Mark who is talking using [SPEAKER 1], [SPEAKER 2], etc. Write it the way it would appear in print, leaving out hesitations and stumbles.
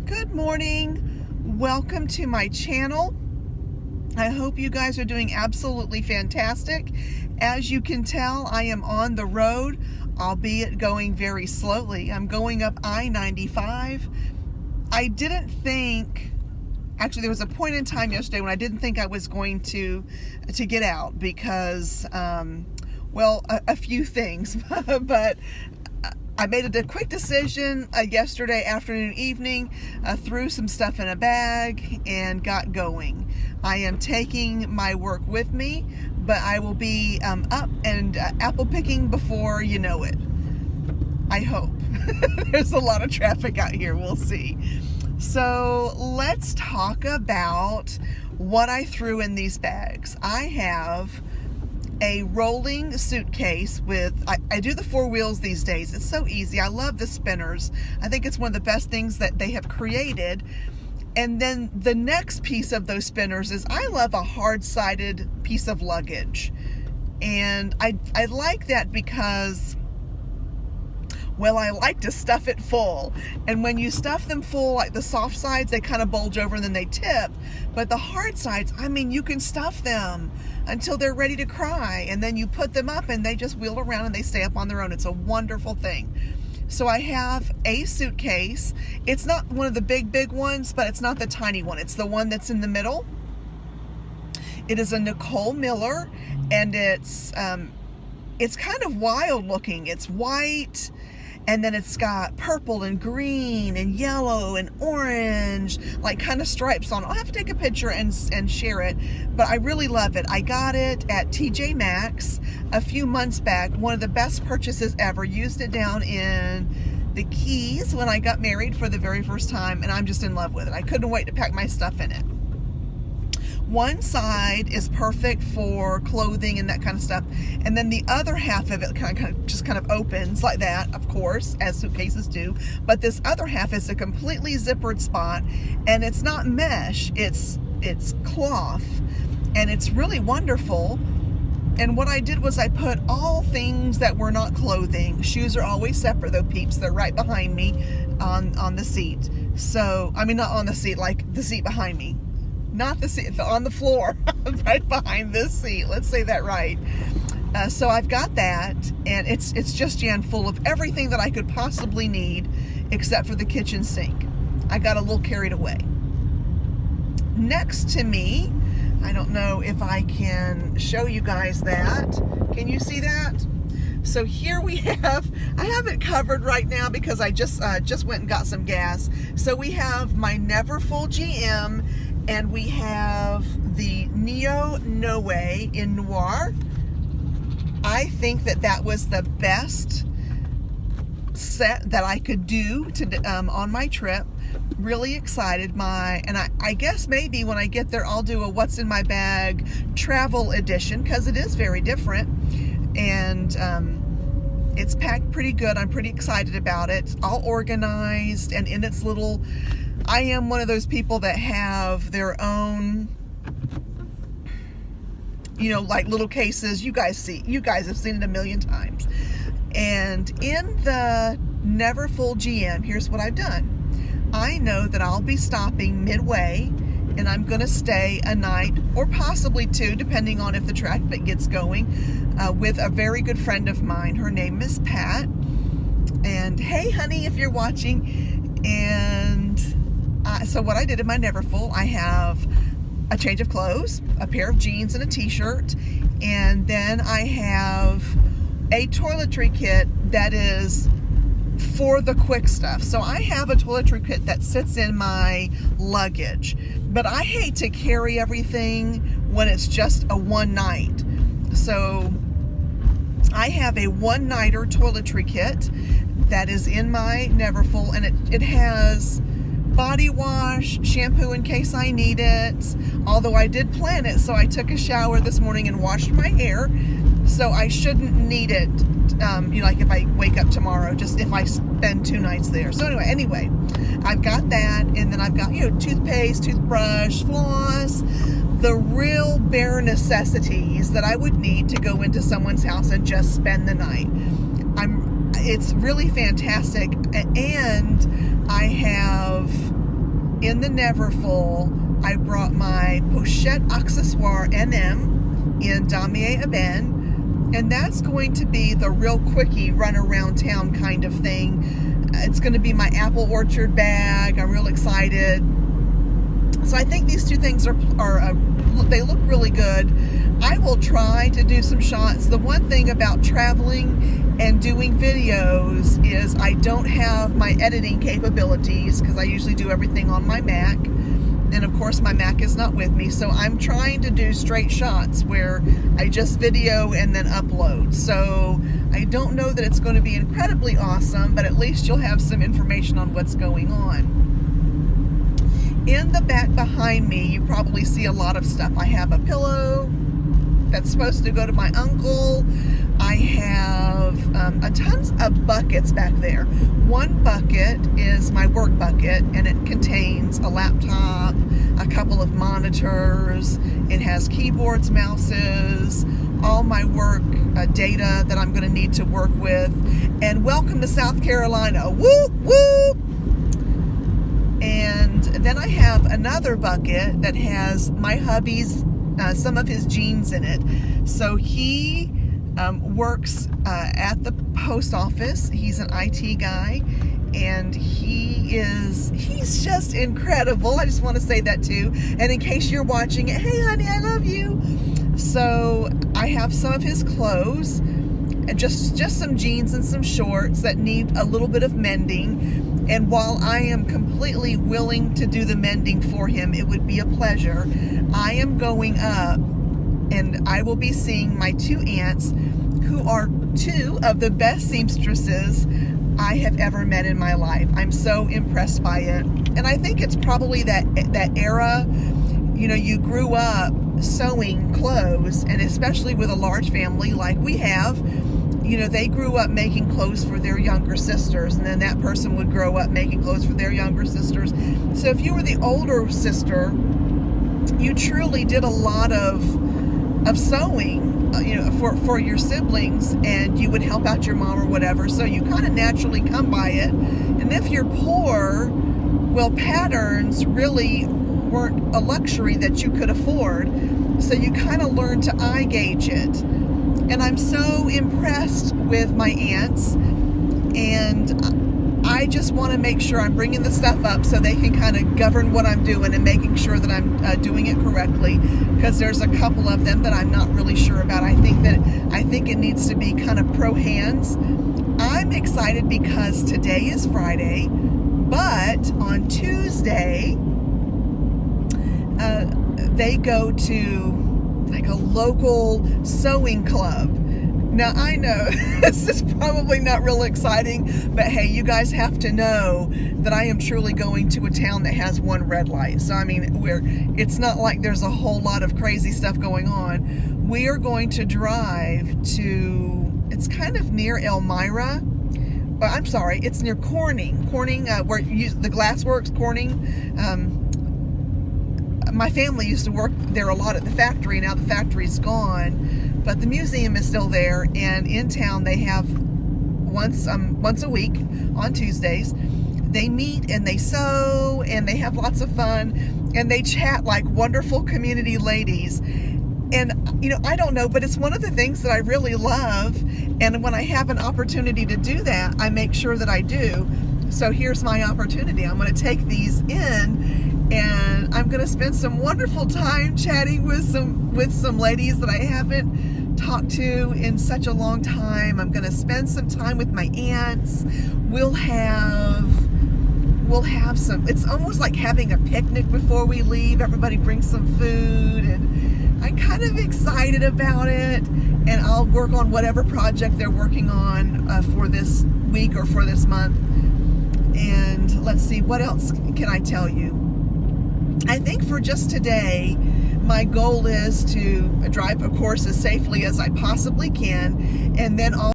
[SPEAKER 1] Good morning. Welcome to my channel. I hope you guys are doing absolutely fantastic. As you can tell, I am on the road, albeit going very slowly. I'm going up I-95. I didn't think, actually there was a point in time yesterday when I didn't think I was going to get out because, a few things, but I made a quick decision yesterday afternoon, evening, threw some stuff in a bag and got going. I am taking my work with me, but I will be up and apple picking before you know it. I hope. There's a lot of traffic out here. We'll see. So let's talk about what I threw in these bags. I have a rolling suitcase with, I do the 4 wheels these days. It's so easy. I love the spinners. I think it's one of the best things that they have created. And then the next piece of those spinners is I love a hard-sided piece of luggage. And I like that because, well, I like to stuff it full. And when you stuff them full, like the soft sides, they kind of bulge over and then they tip. But the hard sides, I mean, you can stuff them until they're ready to cry. And then you put them up and they just wheel around and they stay up on their own. It's a wonderful thing. So I have a suitcase. It's not one of the big ones, but it's not the tiny one. It's the one that's in the middle. It is a Nicole Miller, and it's kind of wild looking. It's white, and then it's got purple and green and yellow and orange, like kind of stripes on it. I'll have to take a picture and share it, but I really love it. I got it at TJ Maxx a few months back. One of the best purchases ever. Used it down in the Keys when I got married for the very first time, and I'm just in love with it. I couldn't wait to pack my stuff in it. One side is perfect for clothing and that kind of stuff, and then the other half of it kind of opens like that, of course, as suitcases do. But this other half is a completely zippered spot, and it's not mesh, it's cloth, and it's really wonderful. And what I did was I put all things that were not clothing. Shoes are always separate though, peeps. They're right behind me on the seat. So, I mean, not on the seat, like the seat behind me. Not the seat, on the floor, right behind this seat. Let's say that right. So I've got that, and it's just jammed full of everything that I could possibly need, except for the kitchen sink. I got a little carried away. Next to me, I don't know if I can show you guys that. Can you see that? So here we have, I have it covered right now because I just went and got some gas. So we have my Neverfull GM, and we have the Neo No Way in Noir. I think that was the best set that I could do to on my trip. Really excited. And I guess maybe when I get there I'll do a what's in my bag travel edition, because it is very different, and it's packed pretty good. I'm pretty excited about it. It's all organized and in its little, I am one of those people that have their own, like little cases. You guys have seen it a million times. And in the Neverfull GM, here's what I've done. I know that I'll be stopping midway, and I'm going to stay a night or possibly 2, depending on if the traffic gets going, with a very good friend of mine. Her name is Pat. And hey, honey, if you're watching. And so what I did in my Neverfull, I have a change of clothes, a pair of jeans and a t-shirt, and then I have a toiletry kit that is for the quick stuff. So I have a toiletry kit that sits in my luggage, but I hate to carry everything when it's just a one night. So I have a one-nighter toiletry kit that is in my Neverfull, and it has body wash, shampoo in case I need it, although I did plan it, so I took a shower this morning and washed my hair, so I shouldn't need it, like if I wake up tomorrow, just if I spend 2 nights there. So anyway, I've got that, and then I've got, toothpaste, toothbrush, floss, the real bare necessities that I would need to go into someone's house and just spend the night. It's really fantastic, and I have in the Neverfull, I brought my Pochette Accessoire NM in Damier Ebene, and that's going to be the real quickie run around town kind of thing. It's going to be my apple orchard bag. I'm real excited. So I think these two things are they look really good. I will try to do some shots. The one thing about traveling and doing videos is I don't have my editing capabilities, because I usually do everything on my Mac, and of course my Mac is not with me, so I'm trying to do straight shots where I just video and then upload. So I don't know that it's going to be incredibly awesome, but at least you'll have some information on what's going on. In the back behind me, you probably see a lot of stuff. I have a pillow that's supposed to go to my uncle. I have tons of buckets back there. One bucket is my work bucket, and it contains a laptop, a couple of monitors. It has keyboards, mouses, all my work data that I'm going to need to work with. And welcome to South Carolina. Whoop, whoop! And then I have another bucket that has my hubby's, some of his jeans in it. So he works at the post office. He's an IT guy, and he's just incredible. I just want to say that too. And in case you're watching it, hey honey, I love you. So I have some of his clothes, and just some jeans and some shorts that need a little bit of mending. And while I am completely willing to do the mending for him, it would be a pleasure, I am going up and I will be seeing my two aunts, who are two of the best seamstresses I have ever met in my life. I'm so impressed by it. And I think it's probably that era, you know, you grew up sewing clothes, and especially with a large family like we have, you know, they grew up making clothes for their younger sisters, and then that person would grow up making clothes for their younger sisters. So if you were the older sister, you truly did a lot of sewing, you know, for your siblings, and you would help out your mom or whatever. So you kind of naturally come by it. And if you're poor, well, patterns really weren't a luxury that you could afford. So you kind of learn to eye gauge it. And I'm so impressed with my aunts, and I just want to make sure I'm bringing the stuff up so they can kind of govern what I'm doing and making sure that I'm doing it correctly, because there's a couple of them that I'm not really sure about. I think it needs to be kind of pro hands. I'm excited because today is Friday, but on Tuesday they go to like a local sewing club. Now I know this is probably not real exciting, but hey, you guys have to know that I am truly going to a town that has one red light. So I mean, it's not like there's a whole lot of crazy stuff going on. We are going to drive to, it's kind of near Elmira. I'm sorry, it's near Corning, where the glass works, Corning. My family used to work there a lot at the factory. Now the factory's gone, but the museum is still there. And in town they have once a week on Tuesdays, they meet and they sew and they have lots of fun and they chat like wonderful community ladies. And you know, I don't know, but it's one of the things that I really love. And when I have an opportunity to do that, I make sure that I do. So here's my opportunity. I'm going to take these in, and I'm going to spend some wonderful time chatting with some ladies that I haven't talked to in such a long time. I'm going to spend some time with my aunts. We'll have some, it's almost like having a picnic before we leave. Everybody brings some food, and I'm kind of excited about it. And I'll work on whatever project they're working on for this week or for this month. And let's see, what else can I tell you? I think for just today, my goal is to drive, of course, as safely as I possibly can, and then